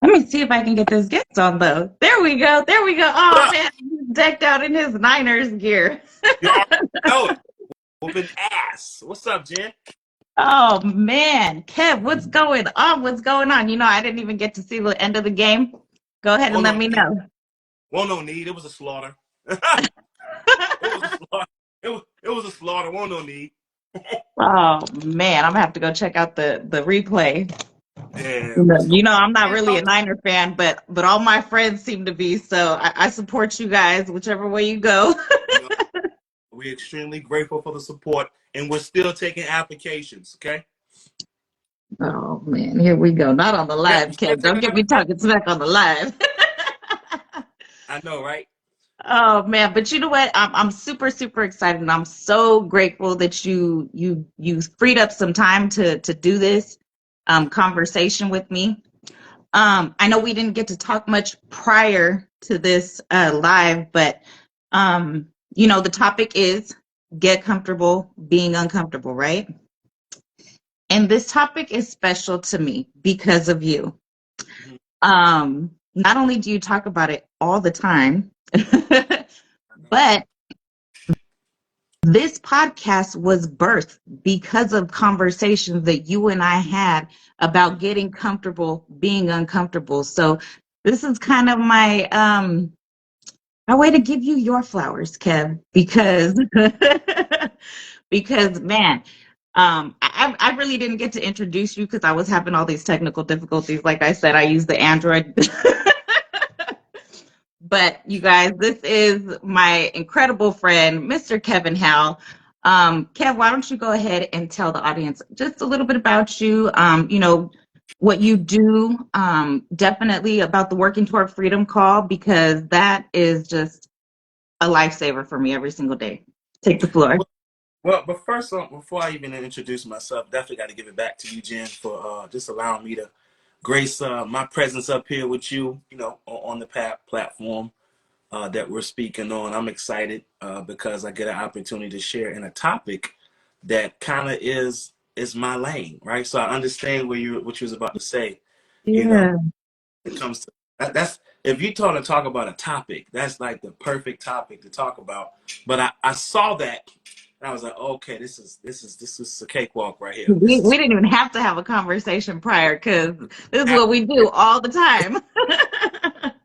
Let me see if I can get this guest on though. There we go. There we go. What Oh up? man, he's decked out in his Niners gear. You already know it. Whooping ass. What's up, Jen? Oh man, Kev, what's going on? What's going on? I didn't even get to see the end of the game. Go ahead and Won't let no me need. know. Won't no need. It was a slaughter. it was a slaughter. It was a slaughter. Won't no need. Oh man, I'm gonna have to go check out the replay. Yeah, No, what's going I'm not on? really a Niner fan, but all my friends seem to be. So I support you guys, whichever way you go. You know, we're extremely grateful for the support, and we're still taking applications. Okay. Oh man, here we go. Not on the Yeah, live, we're still Kev. Don't taking get me applications. talking smack on the live. I know, right? Oh man, but you know what? I'm super super excited, and I'm so grateful that you freed up some time to do this conversation with me. I know we didn't get to talk much prior to this live, but the topic is get comfortable being uncomfortable, right? And this topic is special to me because of you. Mhm. Not only do you talk about it all the time, but this podcast was birthed because of conversations that you and I had about getting comfortable being uncomfortable. So this is kind of my way to give you your flowers, Kev, because because man, I really didn't get to introduce you because I was having all these technical difficulties. Like I said, I use the Android. But you guys, this is my incredible friend, Mr. Kevin Howell. Kev, why don't you go ahead and tell the audience just a little bit about you, what you do, definitely about the Working Toward Freedom call, because that is just a lifesaver for me every single day. Take the floor. Well, but first, before I even introduce myself, definitely got to give it back to you, Jen, for just allowing me to grace my presence up here with you, on the platform that we're speaking on. I'm excited because I get an opportunity to share in a topic that kind of is my lane, right? So I understand what you was about to say. You know, Yeah. it comes to that's if you talk about a topic, that's like the perfect topic to talk about. But I saw that and I was like, okay, this is a cakewalk right here. This We is didn't even have to have a conversation prior because this is what we do all the time.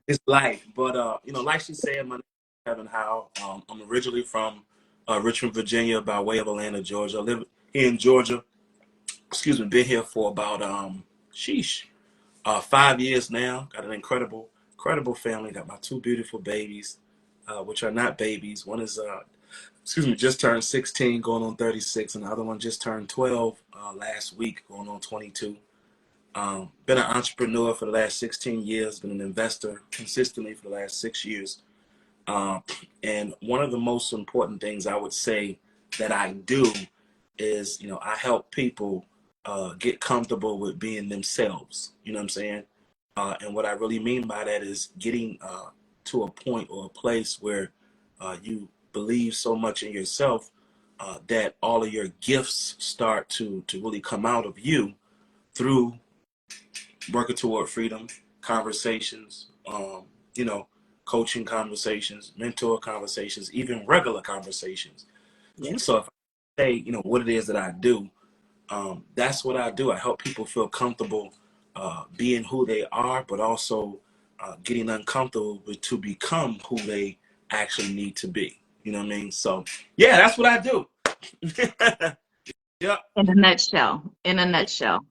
it's life. But like she said, my name is Kevin Howell. I'm originally from Richmond, Virginia, by way of Atlanta, Georgia. I live here in Georgia. Excuse me, been here for about sheesh, 5 years now. Got an incredible family. Got my two beautiful babies, which are not babies. One is excuse me, just turned 16, going on 36, and the other one just turned 12 last week, going on 22. Been an entrepreneur for the last 16 years, been an investor consistently for the last 6 years. Um, and one of the most important things I would say that I do is, I help people get comfortable with being themselves. You know what I'm saying? And what I really mean by that is getting to a point or a place where you believe so much in yourself that all of your gifts start to really come out of you through working toward freedom, conversations, you know, coaching conversations, mentor conversations, even regular conversations. Yep. So if I say, what it is that I do, that's what I do. I help people feel comfortable being who they are, but also getting uncomfortable to become who they actually need to be. You know what I mean? So yeah, that's what I do. Yep. In a nutshell. In a nutshell.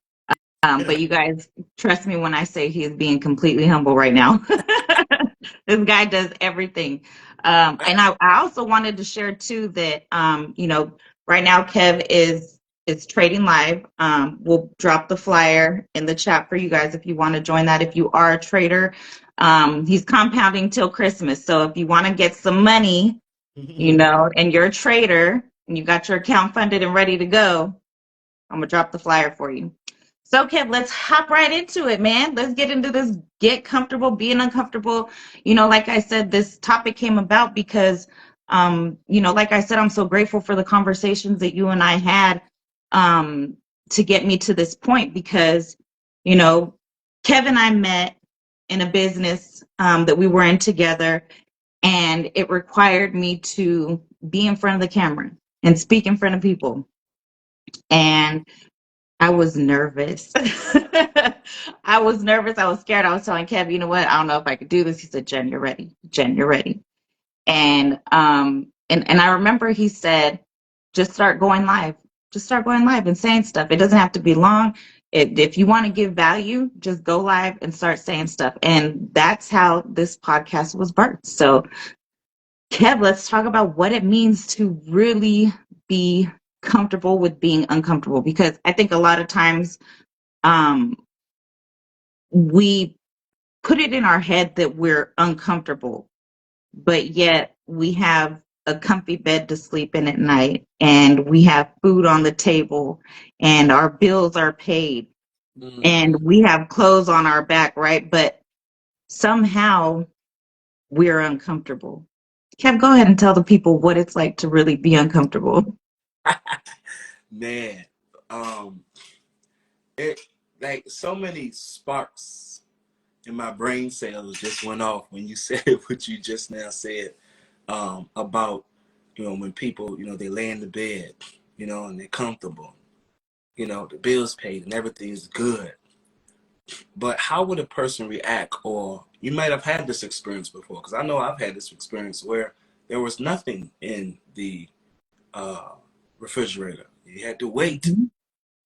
But you guys, trust me when I say he is being completely humble right now. This guy does everything. And I also wanted to share too that right now Kev is trading live. We'll drop the flyer in the chat for you guys if you want to join that. If you are a trader, he's compounding till Christmas. So if you want to get some money, and you're a trader and you got your account funded and ready to go, I'm gonna drop the flyer for you. So, Kev, let's hop right into it, man. Let's get into this. Get comfortable, being uncomfortable. Like I said, this topic came about because, like I said, I'm so grateful for the conversations that you and I had to get me to this point because, Kev and I met. in a business that we were in together, and it required me to be in front of the camera and speak in front of people. And I was nervous. I was nervous. I was scared. I was telling Kev, you know what? I don't know if I could do this. He said, Jen, you're ready. Jen, you're ready. And I remember he said, just start going live. Just start going live and saying stuff. It doesn't have to be long. If you want to give value, just go live and start saying stuff. And that's how this podcast was birthed. So, Kev, let's talk about what it means to really be comfortable with being uncomfortable. Because I think a lot of times um, we put it in our head that we're uncomfortable, but yet we have a comfy bed to sleep in at night, and we have food on the table, and our bills are paid, and Mm-hmm. we have clothes on our back, right? But somehow we're uncomfortable. Kev, go ahead and tell the people what it's like to really be uncomfortable. Man, it like so many sparks in my brain cells just went off when you said what you just now said about when people they lay in the bed and they're comfortable, the bills paid and everything's good. But how would a person react? Or you might have had this experience before, because I know I've had this experience where there was nothing in the uh, refrigerator. You had to wait. Mhm.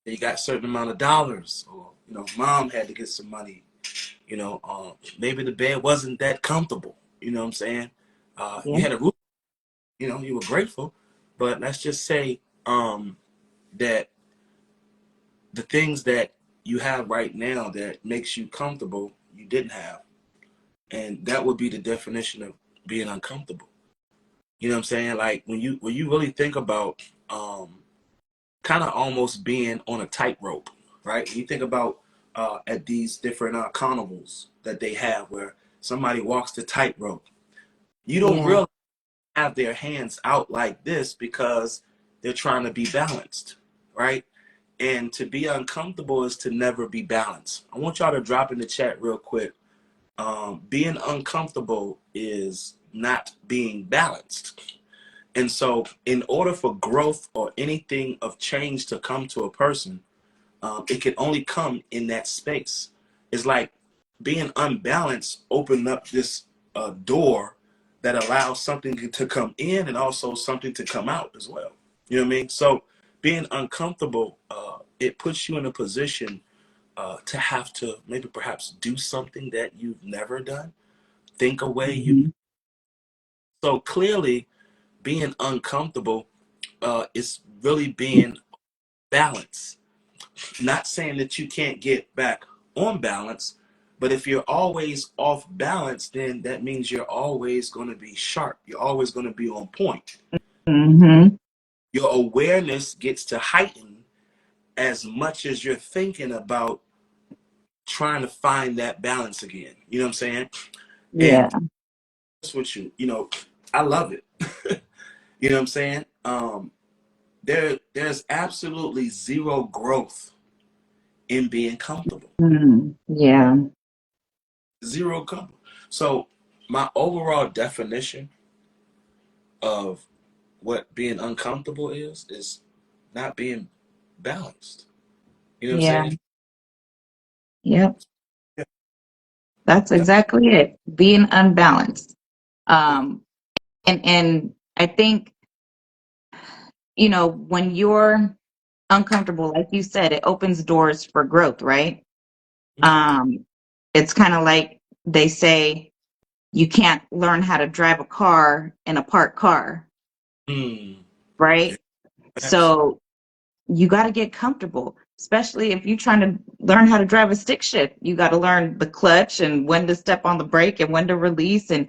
You got a certain amount of dollars, or mom had to get some money. Maybe the bed wasn't that comfortable. You know what I'm saying? You Yeah. had a roof. You were grateful, but let's just say that the things that you have right now that makes you comfortable, you didn't have. And that would be the definition of being uncomfortable. You know what I'm saying? Like when you really think about kind of almost being on a tightrope, right? When you think about at these different carnivals that they have where somebody walks the tightrope, you don't Yeah. really have their hands out like this because they're trying to be balanced, right? And to be uncomfortable is to never be balanced. I want y'all to drop in the chat real quick. Being uncomfortable is not being balanced. And so, in order for growth or anything of change to come to a person, it can only come in that space. It's like being unbalanced opened up this door that allows something to come in and also something to come out as well. You know what I mean? So, being uncomfortable, it puts you in a position to have to maybe perhaps do something that you've never done, think a way you. Mhm. So clearly, being uncomfortable is really being balanced. Not saying that you can't get back on balance, but if you're always off balance, then that means you're always going to be sharp. You're always going to be on point. Mhm. Your awareness gets to heighten as much as you're thinking about trying to find that balance again. You know what I'm saying? And Yeah. that's what I love it. You know what I'm saying? There's absolutely zero growth in being comfortable. Yeah. Zero comfort. So my overall definition of what being uncomfortable is not being balanced. You know what I'm Yeah. saying? Yep. Yeah. That's Yep. exactly it. Being unbalanced. Yeah. Um, and I think, when you're uncomfortable, like you said, it opens doors for growth, right? Um, it's kind of like they say you can't learn how to drive a car in a parked car, Mm. Yeah. right? Absolutely. So you got to get comfortable, especially if you're trying to learn how to drive a stick shift. You got to learn the clutch and when to step on the brake and when to release and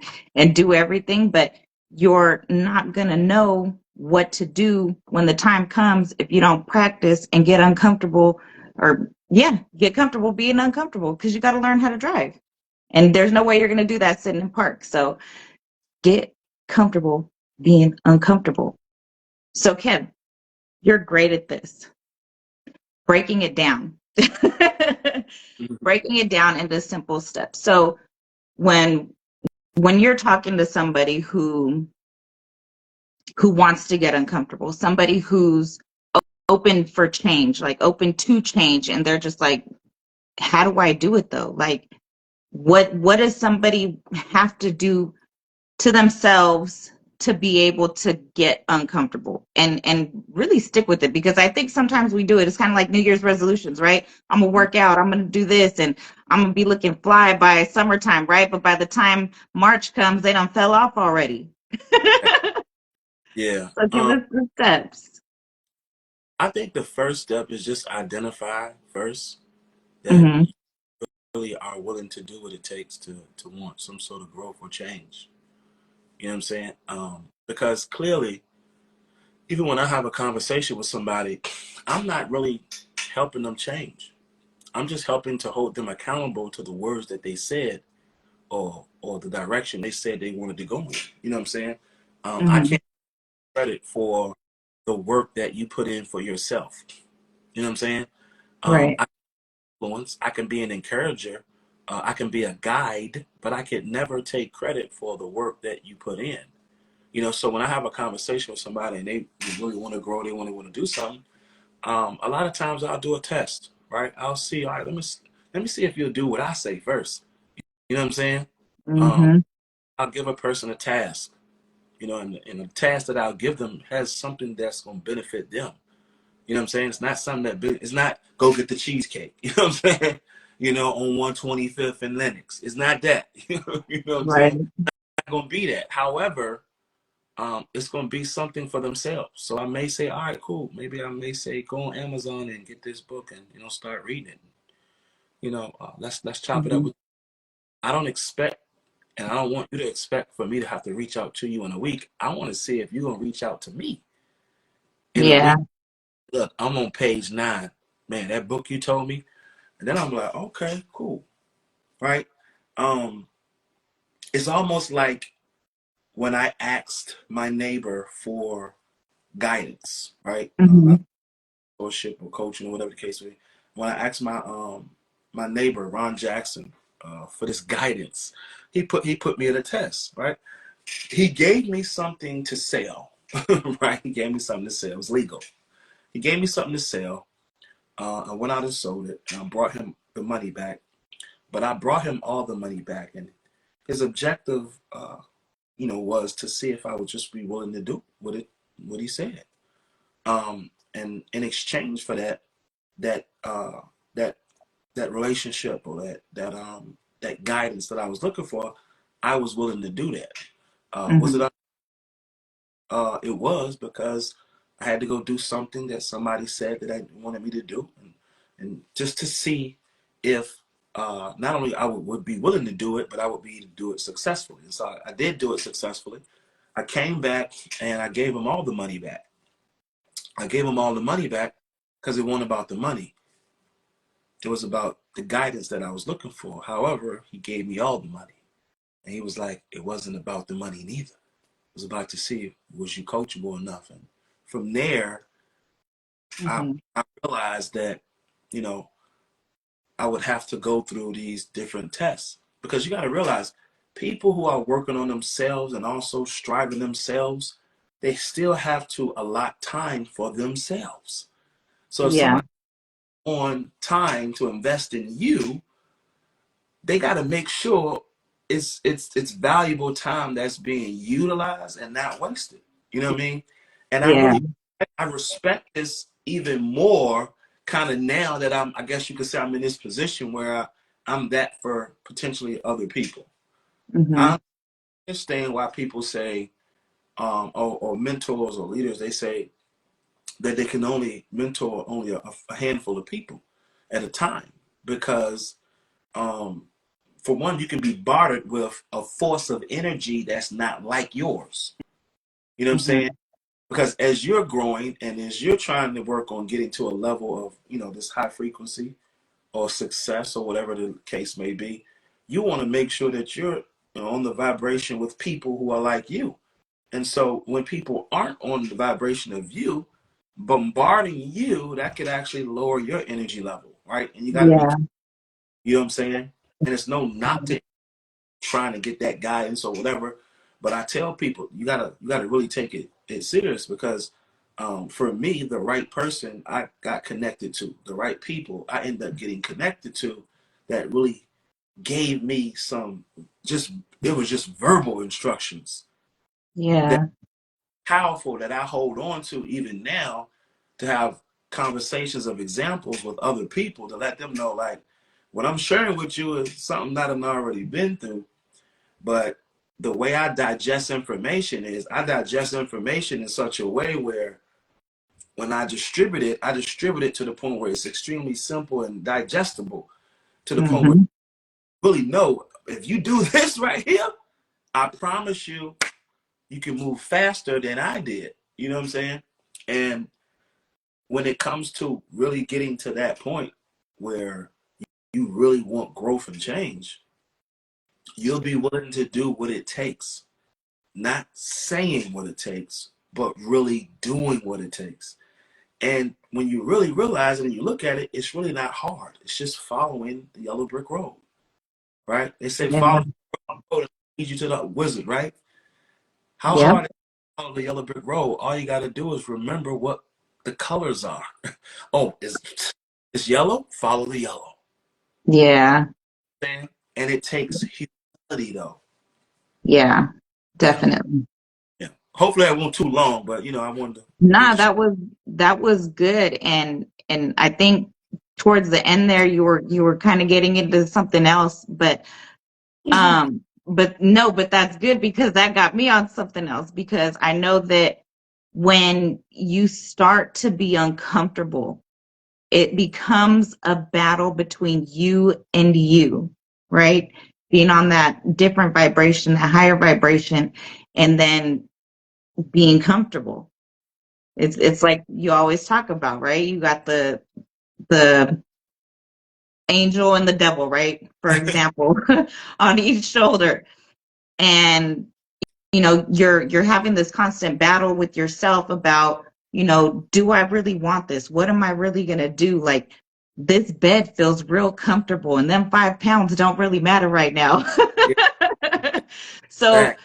do everything. But you're not going to know what to do when the time comes if you don't practice and get uncomfortable, or yeah, get comfortable being uncomfortable, because you got to learn how to drive. And there's no way you're going to do that sitting in park. So get comfortable being uncomfortable. So Kev, you're great at this, breaking it down. Mhm. Breaking it down into simple steps. So when when you're talking to somebody who wants to get uncomfortable, somebody who's open for change, like open to change, and they're just like, how do I do it though? Like, what does somebody have to do to themselves to be able to get uncomfortable and really stick with it? Because I think sometimes we do it. It's kind of like New Year's resolutions, right? I'm gonna work out, I'm gonna do this, and I'm gonna be looking fly by summertime, right? But by the time March comes, they done fell off already. Yeah. So give us the steps. I think the first step is just identify first that Hmm. you really are willing to do what it takes to want some sort of growth or change. You know what I'm saying? Because clearly, even when I have a conversation with somebody, I'm not really helping them change. I'm just helping to hold them accountable to the words that they said or the direction they said they wanted to go in. You know what I'm saying? I Hmm. can't credit for the work that you put in for yourself. You know what I'm saying? Right. I influence. I can be an encourager. I can be a guide, but I could never take credit for the work that you put in. You know, so when I have a conversation with somebody and they really want to grow, they want to do something. A lot of times I'll do a test, right? I'll see. All right, let me see if you'll do what I say first. You know what I'm saying? Um, Hmm. I'll give a person a task. You know, and the task that I'll give them has something that's going to benefit them. You know what I'm saying? It's not something it's not go get the cheesecake. You know what I'm saying? You know, on 125th and Lennox. It's not that. You know what I'm Right. saying? It's not going to be that. However, it's going to be something for themselves. So I may say, all right, cool. Maybe I may say, go on Amazon and get this book and start reading it. Let's chop it up. Hmm. I don't expect, and I don't want you to expect for me to have to reach out to you in a week. I want to see if you're gonna reach out to me in a Yeah. week. Look, I'm on page 9. Man, that book you told me, and then I'm like, okay, cool, right? Um, it's almost like when I asked my neighbor for guidance, right? Hmm. Worship or coaching or whatever the case may be. When I asked my neighbor Ron Jackson for this guidance, he put me at a test, right? He gave me something to sell, right? He gave me something to sell. It was legal. He gave me something to sell. I went out and sold it, and I brought him the money back. But I brought him all the money back, and his objective, was to see if I would just be willing to do what he said. And in exchange for that that that relationship or that guidance that I was looking for, I was willing to do that. Was Hmm. it? It was because I had to go do something that somebody said that I wanted me to do, and just to see if not only I would be willing to do it, but I would be to do it successfully. And so I did do it successfully. I came back and I gave him all the money back. I gave him all the money back because it wasn't about the money. It was about the guidance that I was looking for. However, he gave me all the money. And he was like, it wasn't about the money neither. It was about to see, was you coachable enough? And from there, I, Hmm. I realized that, you know, I would have to go through these different tests because you got to realize people who are working on themselves and also striving themselves, they still have to allot time for themselves. So if Yeah. somebody on time to invest in you, they got to make sure it's valuable time that's being utilized and not wasted. You know what I mean? And Yeah. I respect this even more kind of now that I guess you could say I'm in this position where I'm that for potentially other people. Hmm. I understand why people say or mentors or leaders, they say that they can only mentor only a handful of people at a time because um, for one, you can be bartered with a force of energy that's not like yours. You know what I'm saying? Hmm. Because as you're growing and as you're trying to work on getting to a level of, this high frequency or success or whatever the case may be, you want to make sure that you're on the vibration with people who are like you. And so when people aren't on the vibration of you, bombarding you, that could actually lower your energy level, right? And you got to be, Yeah. you know what I'm saying? And it's no knock to trying to get that guidance or whatever. But I tell people you gotta really take it serious because for me, the right person I got connected to, the right people I ended up getting connected to that really gave me some just it was just verbal instructions that Yeah. powerful that I hold on to even now to have conversations of examples with other people to let them know like what I'm sharing with you is something that I've already been through. But the way I digest information is I digest information in such a way where when I distribute it to the point where it's extremely simple and digestible to the point where Hmm. you really know if you do this right here, I promise you, you can move faster than I did. You know what I'm saying? And when it comes to really getting to that point where you really want growth and change, you'll be willing to do what it takes, not saying what it takes, but really doing what it takes. And when you really realize it and you look at it, it's really not hard. It's just following the yellow brick road, right? They say Yeah. follow the road and lead you to the wizard, right? How Yep. hard is it to follow the yellow brick road? All you got to do is remember what the colors are. Oh, it's yellow? Follow the yellow. Yeah. And it takes humility, though. Yeah. Yeah, Definitely. yeah. Hopefully, I won't too long, but I wanted to get Nah, the. that was good. And I think towards the end there you were kind of getting into something else, but no, but that's good because that got me on something else because I know that when you start to be uncomfortable, it becomes a battle between you and you, right? Being on that different vibration, that higher vibration, and then being comfortable. It's like you always talk about, right? You got the angel and the devil, right? For example, on each shoulder. And you're having this constant battle with yourself about, do I really want this? What am I really going to do? Like, this bed feels real comfortable and then 5 pounds don't really matter right now. Yeah, So back.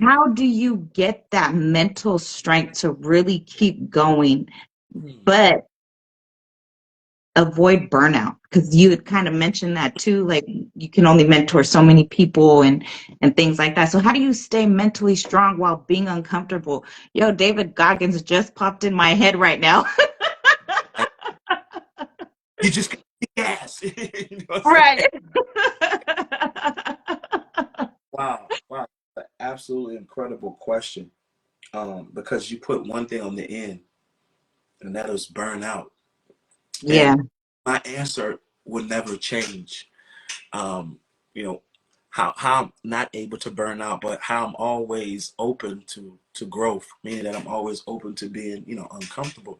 how do you get that mental strength to really keep going Hmm. but avoid burnout? Because you had kind of mentioned that too, like you can only mentor so many people and things like that. So how do you stay mentally strong while being uncomfortable? Yo, David Goggins just popped in my head right now. You just got to gas. You know what I'm Right. saying? Wow, wow, absolutely incredible question. Because you put one thing on the end, and that is burnout. Yeah, And my answer will never change. Um, you know, how I'm not able to burn out, but how I'm always open to growth, meaning that I'm always open to being, uncomfortable,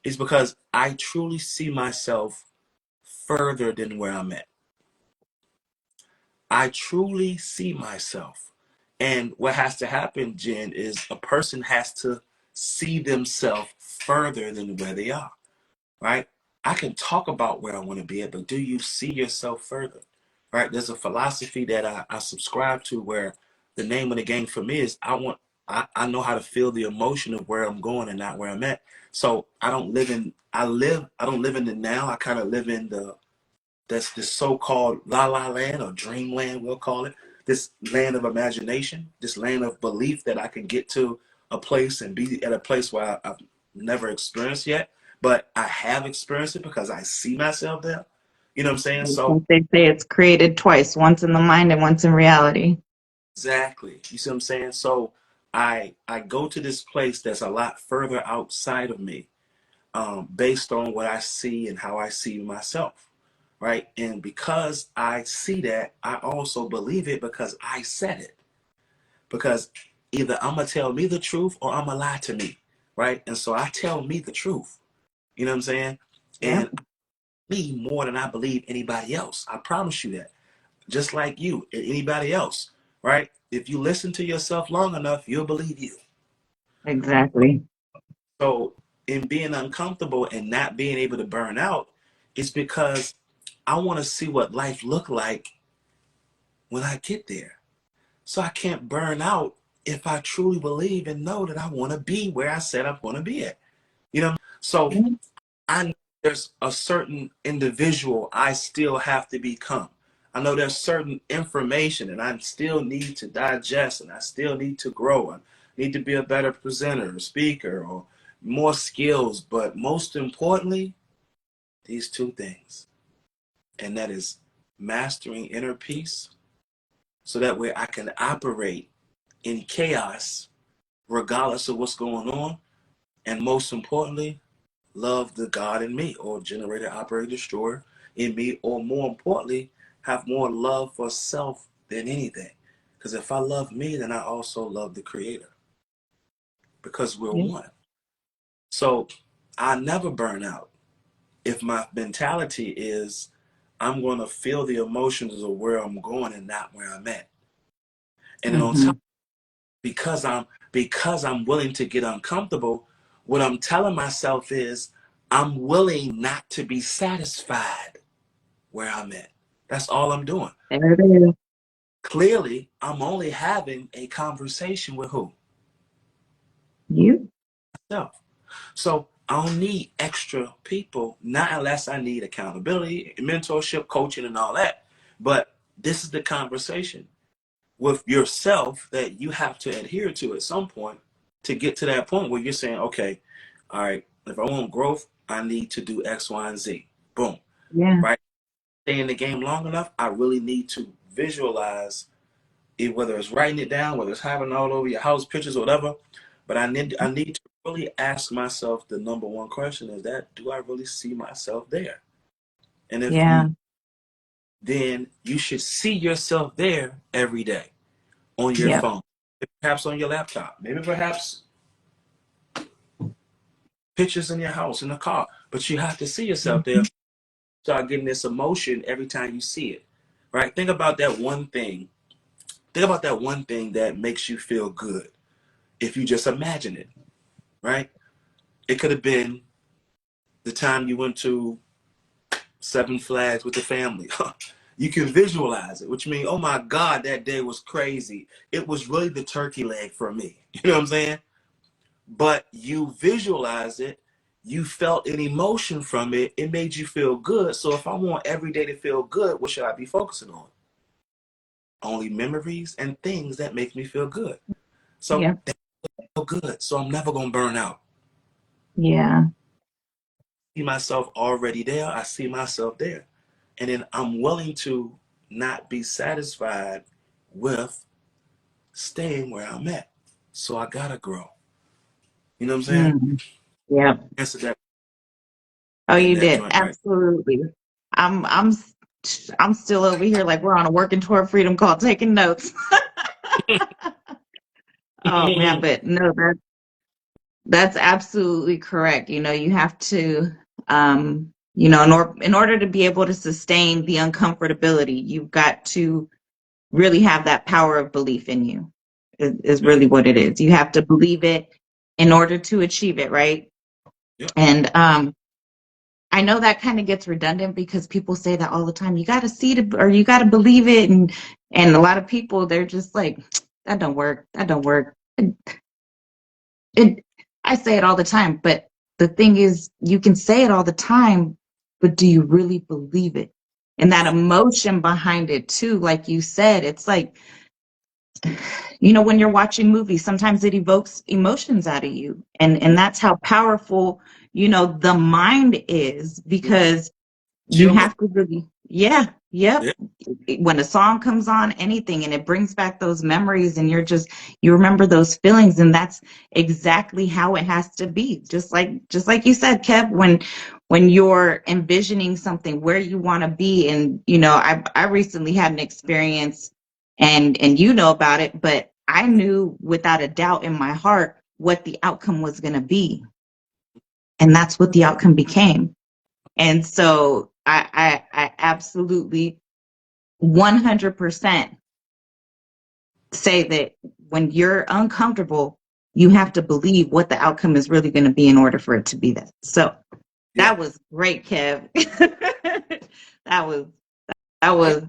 is because I truly see myself further than where I'm at. I truly see myself. And what has to happen, Jen, is a person has to see themselves further than where they are, right? I can talk about where I want to be at, but do you see yourself further, right? There's a philosophy that I subscribe to where the name of the game for me is I know how to feel the emotion of where I'm going and not where I'm at. So I don't live in the now. I kind of live in that's this so-called la la land or dreamland, we'll call it, this land of imagination, this land of belief that I can get to a place and be at a place where I've never experienced yet, but I have experienced it because I see myself there. You know what I'm saying? So like they say, it's created twice, once in the mind and once in reality. exactly, you see what I'm saying? So I go to this place that's a lot further outside of me, based on what I see and how I see myself, right? And because I see that, I also believe it because I said it. Because either I'm gonna tell me the truth or I'm gonna lie to me, right? And so I tell me the truth. You know what I'm saying? Yep, And me more than I believe anybody else. I promise you that. Just like you and anybody else, right? If you listen to yourself long enough, you'll believe you. exactly. So in being uncomfortable and not being able to burn out, It's because I want to see what life look like when I get there. So I can't burn out if I truly believe and know that I want to be where I said I'm going to be at. You know, so I know there's a certain individual I still have to become. I know there's certain information and I still need to digest and I still need to grow. I need to be a better presenter, speaker, or more skills. But most importantly, these two things. And that is mastering inner peace so that way I can operate in chaos regardless of what's going on. And most importantly, love the God in me, or generator, operator, destroyer in me, or more importantly, have more love for self than anything. Because if I love me, then I also love the creator because we're Yeah. one. So I never burn out if my mentality is I'm going to feel the emotions of where I'm going and not where I'm at. And then on Mm-hmm. top, because I'm willing to get uncomfortable, what I'm telling myself is I'm willing not to be satisfied where I'm at. That's all I'm doing. There it is. Clearly, I'm only having a conversation with who? You. Self. So I don't need extra people, not unless I need accountability, mentorship, coaching, and all that. But this is the conversation with yourself that you have to adhere to at some point to get to that point where you're saying, okay, all right, if I want growth, I need to do X, Y, and Z. Boom. Yeah. Right? Stay in the game long enough, I really need to visualize it, whether it's writing it down, whether it's having all over your house pictures or whatever. But I need to really ask myself the number one question is that do I really see myself there? And if Yeah. you then you should see yourself there every day on your Yep. phone, perhaps on your laptop, maybe perhaps pictures in your house, in the car. But you have to see yourself there. Mm-hmm. Start getting this emotion every time you see it. Right? Think about that one thing. Think about that one thing that makes you feel good. If you just imagine it, right? It could have been the time you went to Seven Flags with the family. You can visualize it, which means, oh my God, that day was crazy. It was really the turkey leg for me. You know what I'm saying? But you visualized it, you felt an emotion from it, it made you feel good. So if I want every day to feel good, what should I be focusing on? Only memories and things that make me feel good. So Yeah. they feel good. So I'm never gonna burn out. Yeah. I see myself already there. I see myself there. And then I'm willing to not be satisfied with staying where I'm at. So I gotta grow. You know what I'm saying? Mm. Yep. Answer that Oh, in you that did. joint right. Absolutely. I'm still over here like we're on a working toward freedom call taking notes. Oh man, but no, that's absolutely correct. You have to in order to be able to sustain the uncomfortability, you've got to really have that power of belief in you. Is Yep. really what it is. You have to believe it in order to achieve it, right? Yep. And I know that kind of gets redundant because people say that all the time. You got to see it or you got to believe it, and a lot of people they're just like, that don't work. That don't work. It, I say it all the time, but the thing is, you can say it all the time, but do you really believe it? And that Yep. emotion behind it too, like you said, it's like, when you're watching movies, sometimes it evokes emotions out of you. And Yep. that's how powerful, the mind is Yep. because you Chill mode. have to really, yeah, yep. Yeah. When a song comes on, anything, and it brings back those memories, and you remember those feelings, and that's exactly how it has to be. Just like you said, Kev, when you're envisioning something where you want to be, and I recently had an experience, and you know about it, but I knew without a doubt in my heart what the outcome was going to be, and that's what the outcome became. And so I absolutely 100% say that when you're uncomfortable, you have to believe what the outcome is really going to be in order for it to be that. So, Yeah. That was great, Kev. that was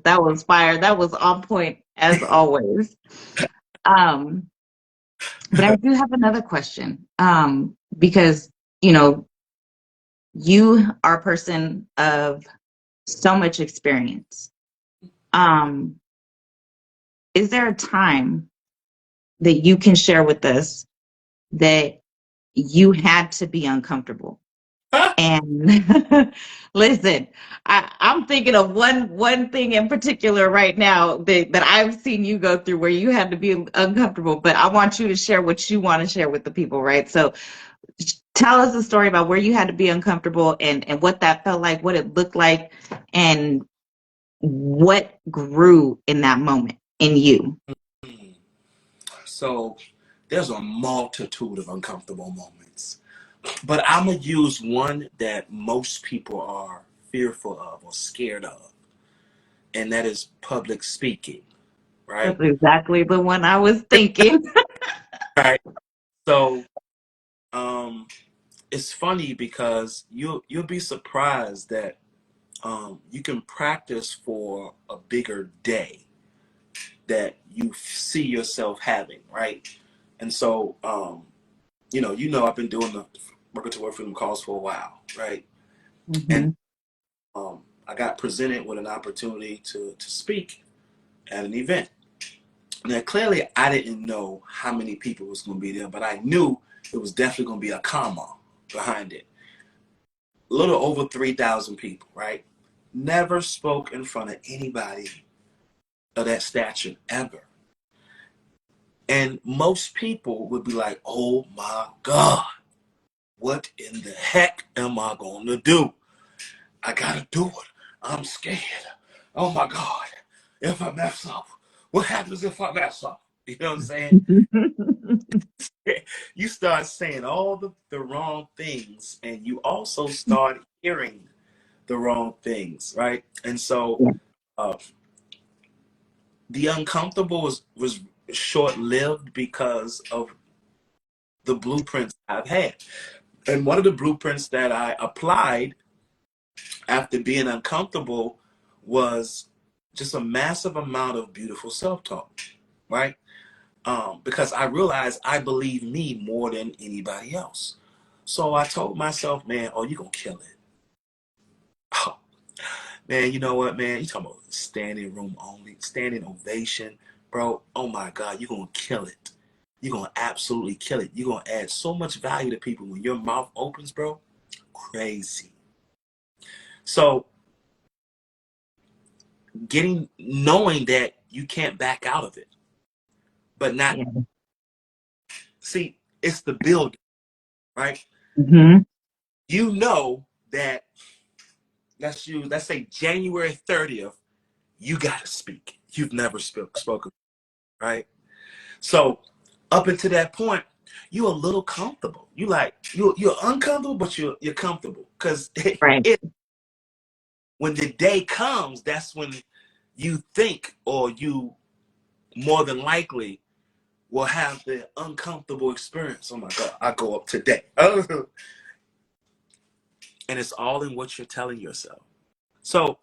that was fire. That was on point as always. Um, but I do have another question. Because you know, you are a person of so much experience. Um, is there a time that you can share with us that you had to be uncomfortable? And listen, I'm thinking of one thing in particular right now that I've seen you go through where you had to be uncomfortable, but I want you to share what you want to share with the people, right? So tell us a story about where you had to be uncomfortable and what that felt like, what it looked like, and what grew in that moment in you. Mm. So there's a multitude of uncomfortable moments, but I'm gonna use one that most people are fearful of or scared of, and that is public speaking. Right. That's exactly the one I was thinking. Right. So um, it's funny because you'll be surprised that you can practice for a bigger day that you see yourself having, right? And so, I've been doing the working to work freedom calls for a while, right? And Hmm. I got presented with an opportunity to speak at an event. Now, clearly, I didn't know how many people was going to be there, but I knew it was definitely going to be a comma behind it. A little over 3,000 people, right? Never spoke in front of anybody of that stature ever. And most people would be like, oh my God, what in the heck am I going to do? I got to do it. I'm scared. Oh my God, if I mess up, what happens if I mess up? You know what I'm saying? You start saying all the wrong things, and you also start hearing the wrong things, right? And so Yeah. uh, the uncomfortable was short lived because of the blueprints I've had. And one of the blueprints that I applied after being uncomfortable was just a massive amount of beautiful self talk, right? Because I realized I believe me more than anybody else. So I told myself, man, oh, you're going to kill it. Oh, man, you know what, man? You talking about standing room only, standing ovation, bro. Oh my God, you're going to kill it. You're going to absolutely kill it. You're going to add so much value to people when your mouth opens, bro. Crazy. So knowing that you can't back out of it, but not, Yeah. see, it's the building, right? Hmm. You know that, let's say January 30th, you got to speak. You've never spoken, right? So up until that point, you're a little comfortable. You're uncomfortable, but you're comfortable because Right. when the day comes, that's when you think, or you more than likely will have the uncomfortable experience. Oh my God, I go up today. And it's all in what you're telling yourself. So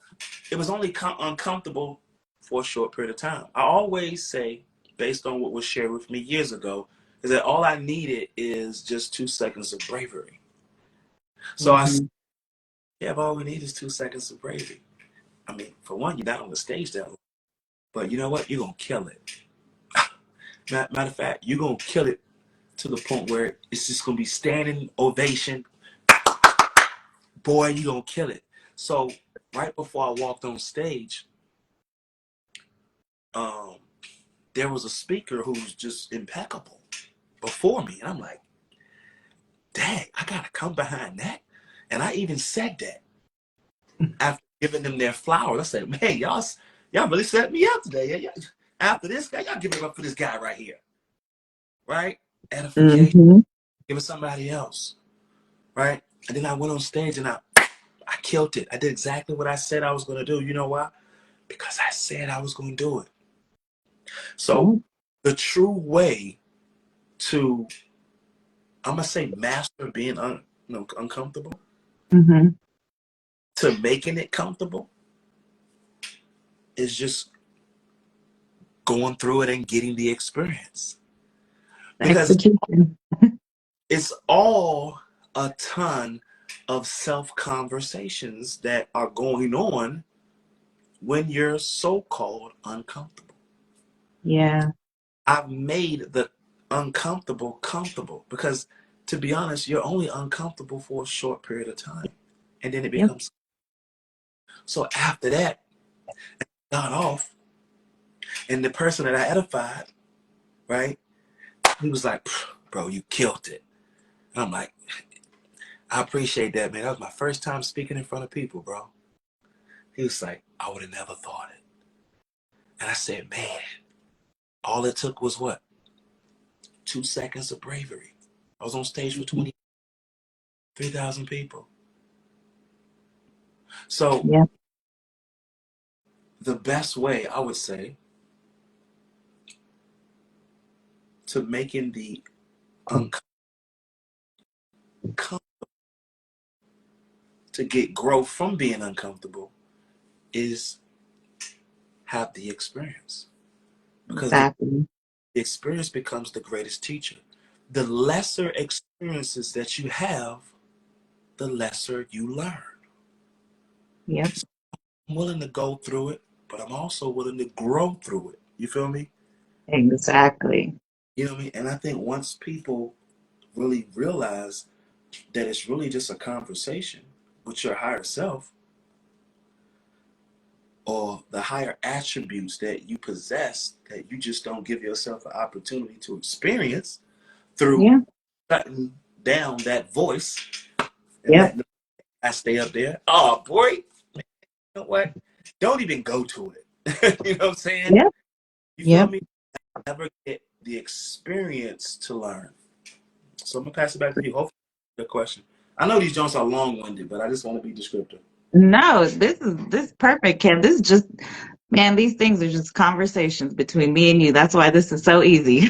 it was only uncomfortable for a short period of time. I always say, based on what was shared with me years ago, is that all I needed is just 2 seconds of bravery. So I said, Hmm. yeah, but all we need is 2 seconds of bravery. I mean, for one, you're not on the stage that long, but you know what? You're going to kill it. Matter of fact, you're going to kill it to the point where it's just going to be standing ovation. Boy, you're going to kill it. So right before I walked on stage, um, there was a speaker who was just impeccable before me. And I'm like, dang, I got to come behind that. And I even said that after giving them their flowers. I said, man, y'all really set me up today. After this guy, y'all give it up for this guy right here. Right? Edification. Hmm. Give it somebody else. Right? And then I went on stage and I killed it. I did exactly what I said I was going to do. You know why? Because I said I was going to do it. So the true way to, I'm going to say, master being uncomfortable Mm-hmm. to making it comfortable is just going through it and getting the experience. Because Execution. it's all a ton of self conversations that are going on when you're so called uncomfortable. Yeah. I've made the uncomfortable comfortable because, to be honest, you're only uncomfortable for a short period of time. And then it Yep. becomes so after that, got off, and the person that I edified, right? He was like, bro, you killed it. And I'm like, I appreciate that, man. That was my first time speaking in front of people, bro. He was like, I would have never thought it. And I said, man, all it took was what? 2 seconds of bravery. I was on stage for 23,000 people. So Yep. the best way, I would say, to making the uncomfortable, to get growth from being uncomfortable is have the experience. Because the Exactly. experience becomes the greatest teacher. The lesser experiences that you have, the lesser you learn. Yep. I'm willing to go through it, but I'm also willing to grow through it. You feel me? Exactly. You know what I mean? And I think once people really realize that it's really just a conversation with your higher self or the higher attributes that you possess that you just don't give yourself an opportunity to experience through Yeah. shutting down that voice and Yep. letting I stay up there. Oh boy, you know what? Don't even go to it. You know what I'm saying? Yep. You feel Yep. me? Never get the experience to learn. So I'm gonna pass it back to you. Hopefully, the question. I know these joints are long-winded, but I just want to be descriptive. No, this is perfect, Kim. This is just, man, these things are just conversations between me and you. That's why this is so easy.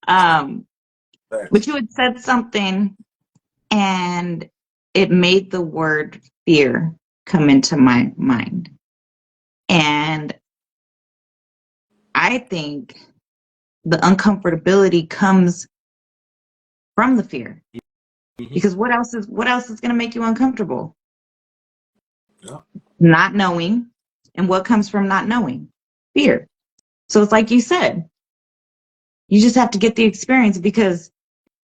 um, but Thanks. you had said something and it made the word fear come into my mind. And I think the uncomfortability comes from the fear. Mm-hmm. Because what else is going to make you uncomfortable? Yeah. Not knowing. And what comes from not knowing? Fear. So it's like you said, you just have to get the experience because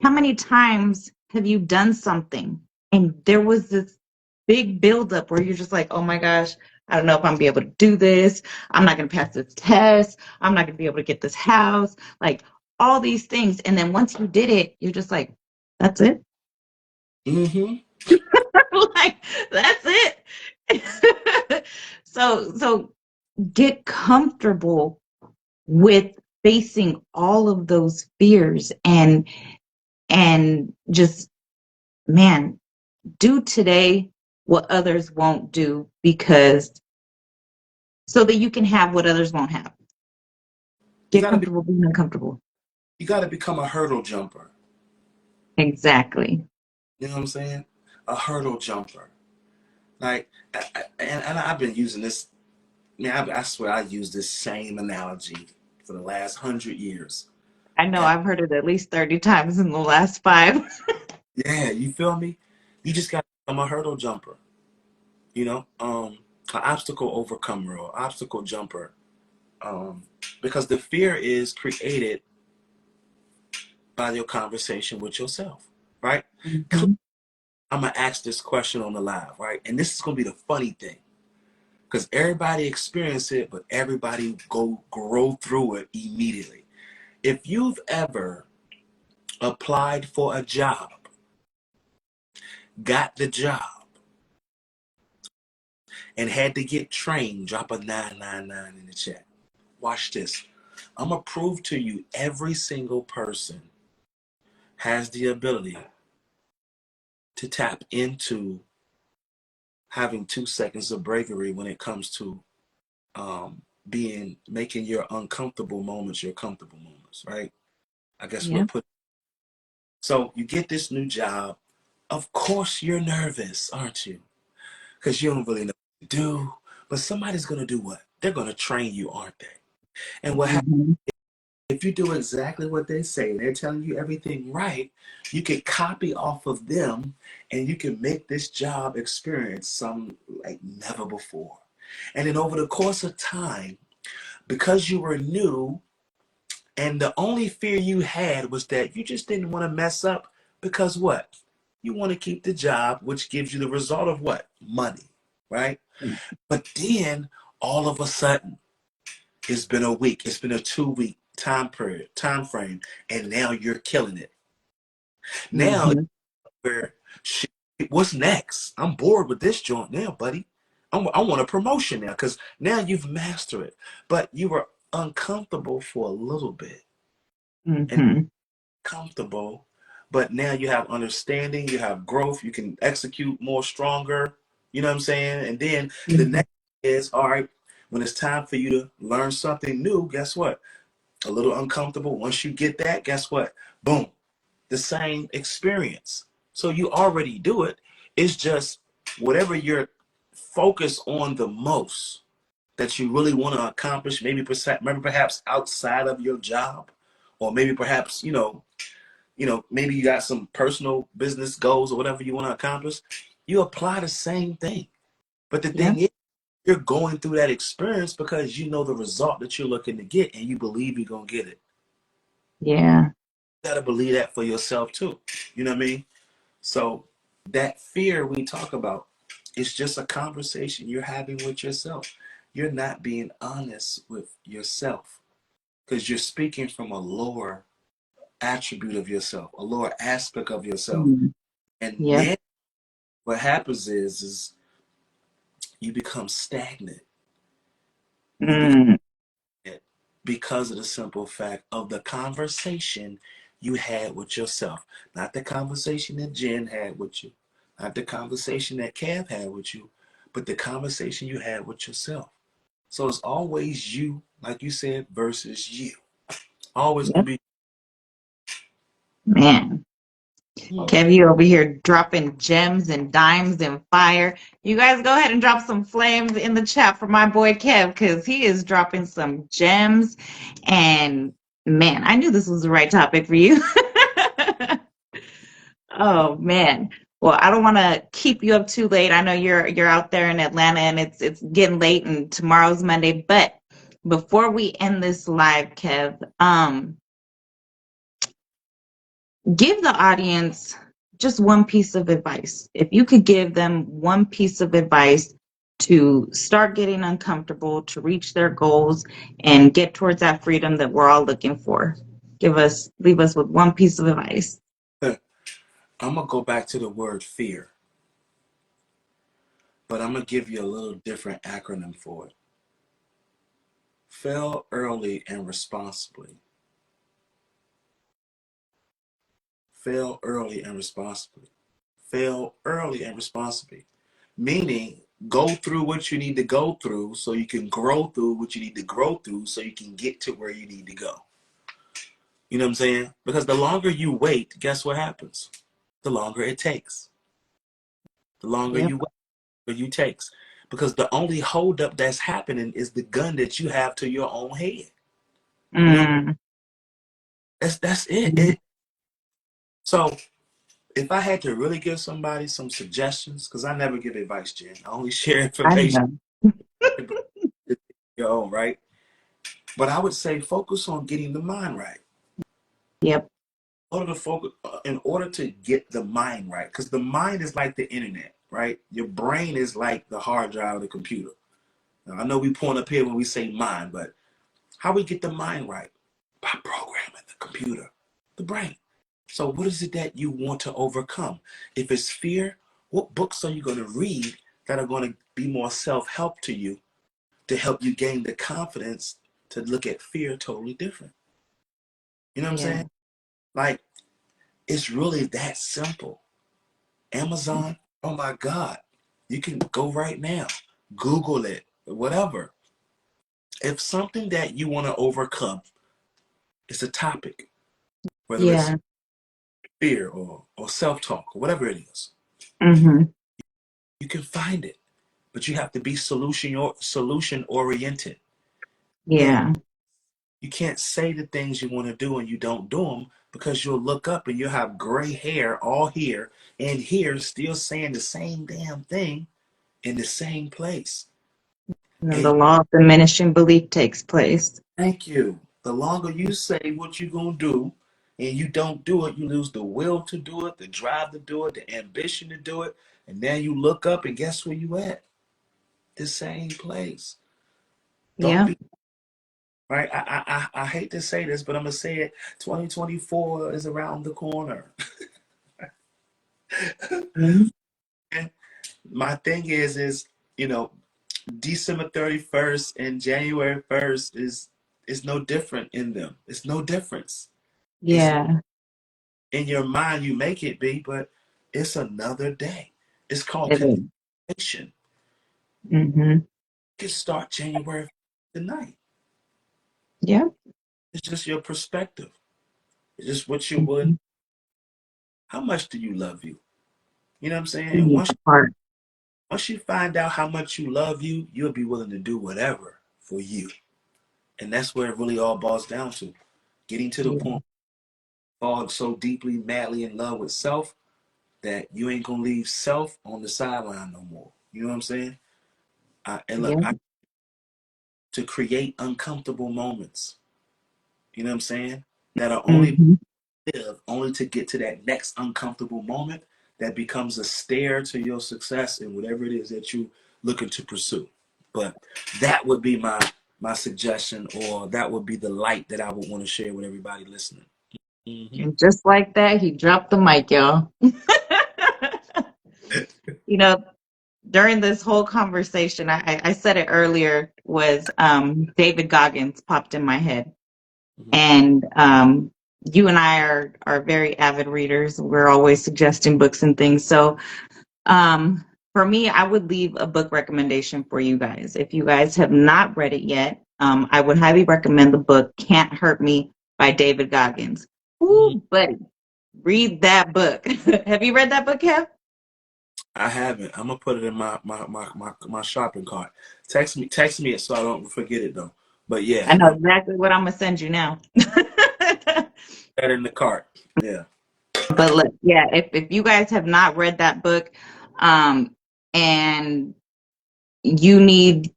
how many times have you done something and there was this big buildup where you're just like, oh my gosh, I don't know if I'm gonna be able to do this. I'm not gonna pass this test. I'm not gonna be able to get this house. Like all these things. And then once you did it, you're just like, that's it. Mm-hmm. Like, that's it. So get comfortable with facing all of those fears and just, man, do today what others won't do because so that you can have what others won't have. You Get gotta be. comfortable being uncomfortable. You gotta become a hurdle jumper. Exactly. You know what I'm saying? A hurdle jumper. Like, and I've been using this. Man, I swear I use this same analogy for the last 100 years. I know And I've heard it at least 30 times in the last five. yeah, you feel me? You just got to become a hurdle jumper. You know, an obstacle overcomer or obstacle jumper. Um, because the fear is created by your conversation with yourself, right? Mhm. I'm gonna ask this question on the live, right? And this is gonna be the funny thing, because everybody experience it, but everybody go grow through it immediately. If you've ever applied for a job, got the job, and had to get trained, drop a 999 in the chat. Watch this. I'm gonna prove to you every single person has the ability to tap into having 2 seconds of bravery when it comes to being making your uncomfortable moments your comfortable moments, right? I guess we'll Yeah. put so you get this new job, Of course you're nervous, aren't you? Because you don't really know what to do. But somebody's going to do what? They're going to train you, aren't they? And what happens Mm-hmm. if you do exactly what they say, they're telling you everything right, you can copy off of them and you can make this job experience some like never before. And then over the course of time, because you were new and the only fear you had was that you just didn't want to mess up because what? You want to keep the job, which gives you the result of what? Money, right? But then all of a sudden, it's been a week, it's been a 2 week time frame, and now you're killing it. Now Mm-hmm. where shit, what's next? I'm bored with this joint now, buddy. I want a promotion now because now you've mastered it. But you were uncomfortable for a little bit and Mm-hmm. comfortable, but now you have understanding, you have growth, you can execute more stronger. You know what I'm saying? And then the Mm-hmm. next is all right. When it's time for you to learn something new, guess what? A little uncomfortable. Once you get that, guess what? Boom, the same experience. So you already do it. It's just whatever you're focused on the most that you really want to accomplish, maybe perhaps outside of your job, or maybe perhaps, maybe you got some personal business goals or whatever you want to accomplish. You apply the same thing. But the Yeah. thing is, you're going through that experience because you know the result that you're looking to get and you believe you're going to get it. Yeah. You got to believe that for yourself too. You know what I mean? So that fear we talk about, it's just a conversation you're having with yourself. You're not being honest with yourself because you're speaking from a lower attribute of yourself, a lower aspect of yourself. Mm. And Yep. then what happens is you become stagnant. You become Mm. it because of the simple fact of the conversation you had with yourself, not the conversation that Jen had with you, not the conversation that Kev had with you, but the conversation you had with yourself. So it's always you, like you said, versus you. Always gonna Yep. be. Man. Hmm. Kev, you over here dropping gems and dimes and fire. You guys go ahead and drop some flames in the chat for my boy Kev because he is dropping some gems. And man, I knew this was the right topic for you. Oh man. Well, I don't want to keep you up too late. I know you're out there in Atlanta and it's getting late and tomorrow's Monday. But before we end this live, Kev, give the audience just one piece of advice. If you could give them one piece of advice to start getting uncomfortable, to reach their goals, and get towards that freedom that we're all looking for, leave us with one piece of advice. I'm gonna go back to the word fear, but I'm gonna give you a little different acronym for it. Fail early and responsibly. Fail early and responsibly. Fail early and responsibly. Meaning, go through what you need to go through so you can grow through what you need to grow through so you can get to where you need to go. You know what I'm saying? Because the longer you wait, guess what happens? The longer it takes. The longer Yep. you wait, the you takes. Because the only holdup that's happening is the gun that you have to your own head. You know, Mm. that's it. So if I had to really give somebody some suggestions, because I never give advice, Jen. I only share I information know. your own, right? But I would say focus on getting the mind right. Yep. In order to get the mind right, because the mind is like the internet, right? Your brain is like the hard drive of the computer. Now, I know we point up here when we say mind, but how we get the mind right? By programming the computer, the brain. So what is it that you want to overcome? If it's fear, what books are you going to read that are going to be more self-help to you to help you gain the confidence to look at fear totally different? You know what I'm Yeah. saying? Like, it's really that simple. Amazon, oh my God, you can go right now, Google it, whatever. If something that you want to overcome is a topic, whether it's Yeah. fear or self-talk or whatever it is. Mm-hmm. You can find it, but you have to be solution oriented. And Yeah. you can't say the things you want to do and you don't do them, because you'll look up and you'll have gray hair all here and here still saying the same damn thing in the same place. And then And the law of diminishing belief takes place. thank you. The longer you say what you're going to do and you don't do it, you lose the will to do it, the drive to do it, the ambition to do it. And then you look up and guess where you at? The same place. Don't Yeah. be right. I hate to say this, but I'm going to say it. 2024 is around the corner. Mhm. My thing is, you know, December 31st and January 1st is no different in them. It's no difference. It's Yeah. in your mind you make it be, but it's another day. It's called It is. continuation. Mm-hmm. You can start January tonight. Yeah. It's just your perspective. It's just what you're willing. Mm-hmm. How much do you love you? You know what I'm saying? And That part. once you find out how much you love you, you'll be willing to do whatever for you. And that's where it really all boils down to. Getting to the Yeah. point, fall so deeply, madly in love with self that you ain't gonna leave self on the sideline no more. You know what I'm saying? And look, Yeah. to create uncomfortable moments. You know what I'm saying? That are only Mm-hmm. live only to get to that next uncomfortable moment that becomes a stair to your success in whatever it is that you looking to pursue. But that would be my suggestion, or that would be the light that I would want to share with everybody listening. Hmm. And just like that, he dropped the mic, y'all. You know, during this whole conversation, I said it earlier, was David Goggins popped in my head. Hmm. And you and I are very avid readers. We're always suggesting books and things. So for me, I would leave a book recommendation for you guys. If you guys have not read it yet, I would highly recommend the book Can't Hurt Me by David Goggins. Ooh, buddy, read that book. Have you read that book, Kev? I haven't. I'm gonna put it in my shopping cart. Text me it so I don't forget it though. But yeah, I know I'm exactly what I'm gonna send you now. that in the cart. Yeah. But look, yeah, if you guys have not read that book, um, and you need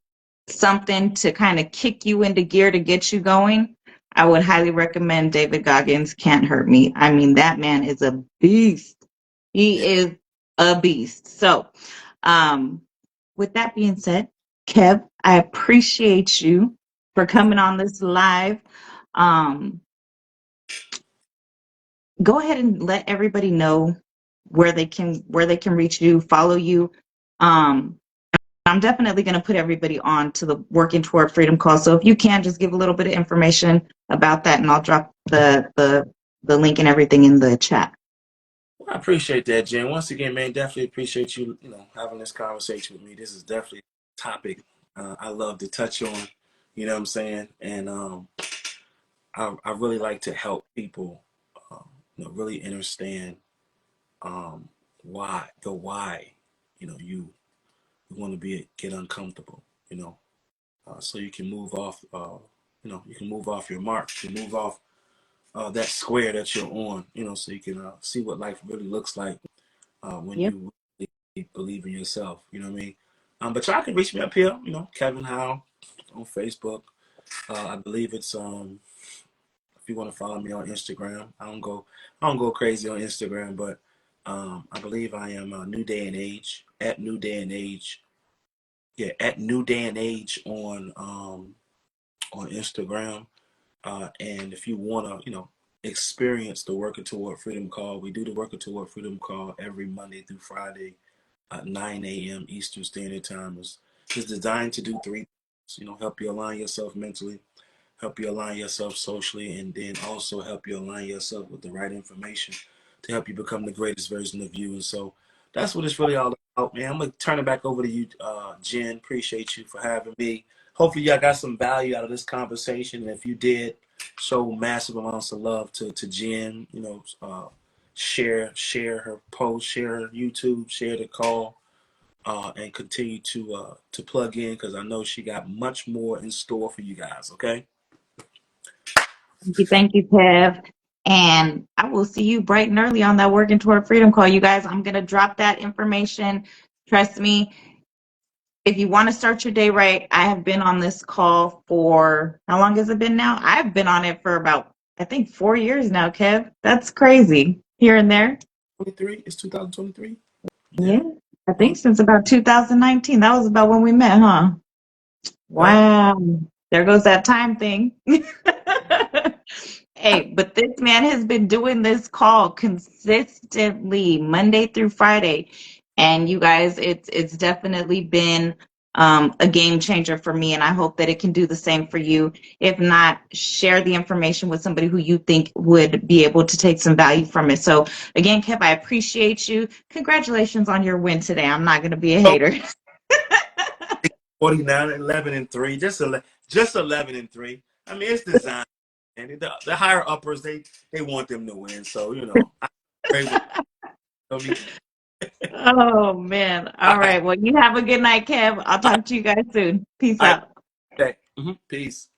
something to kind of kick you into gear to get you going, I would highly recommend David Goggins' Can't Hurt Me. I mean, that man is a beast. He Yeah. is a beast. So, um, with that being said, Kev, I appreciate you for coming on this live. Um, Go ahead and let everybody know where they can reach you, follow you. Um, I'm definitely going to put everybody on to the Working Toward Freedom call. So if you can, just give a little bit of information about that, and I'll drop the link and everything in the chat. Well, I appreciate that, Jen. Once again, man, definitely appreciate you, having this conversation with me. This is definitely a topic I love to touch on. You know what I'm saying? And I really like to help people, really understand um, why, you want to get uncomfortable, so you can move off, you can move off your mark, you can move off that square that you're on, so you can see what life really looks like when Yep. you really believe in yourself. You know what I mean? But y'all can reach me up here. Kevin Howell on Facebook. I believe it's if you want to follow me on Instagram. I don't go crazy on Instagram, but I believe I am New Day and Age at New Day and Age. Yeah, at New Day and Age on Instagram. And if you want to, experience the Working Toward Freedom call, we do the Working Toward Freedom call every Monday through Friday at 9 a.m. Eastern Standard Time. It's designed to do three things, help you align yourself mentally, help you align yourself socially, and then also help you align yourself with the right information to help you become the greatest version of you. And so that's what it's really all about, man. I'm going to turn it back over to you, Jen. Appreciate you for having me. Hopefully y'all got some value out of this conversation. And if you did, show massive amounts of love to Jen, share her post, share her YouTube, share the call, and continue to plug in because I know she got much more in store for you guys. Okay. Thank you, Kev. And I will see you bright and early on that Working Toward Freedom call. You guys, I'm going to drop that information. Trust me, if you want to start your day right, I have been on this call for how long has it been now? I've been on it for about, I think, 4 years now, Kev. That's crazy. Here and there. 23. It's 2023. Yeah. Yeah. I Well, think since about 2019. That was about when we met, huh? yeah. Wow. There goes that time thing. Hey, but this man has been doing this call consistently Monday through Friday. And you guys, it's definitely been a game changer for me. And I hope that it can do the same for you. If not, share the information with somebody who you think would be able to take some value from it. So again, Kev, I appreciate you. Congratulations on your win today. I'm not going to be a So hater. 49, 11 and 3, just 11 and 3. I mean, it's designed. And the higher uppers, they want them to win. So I pray with me. Oh man. All All right. right. Well, you have a good night, Kev. I'll All right. talk to you guys soon. Peace All right. out. Okay. Peace.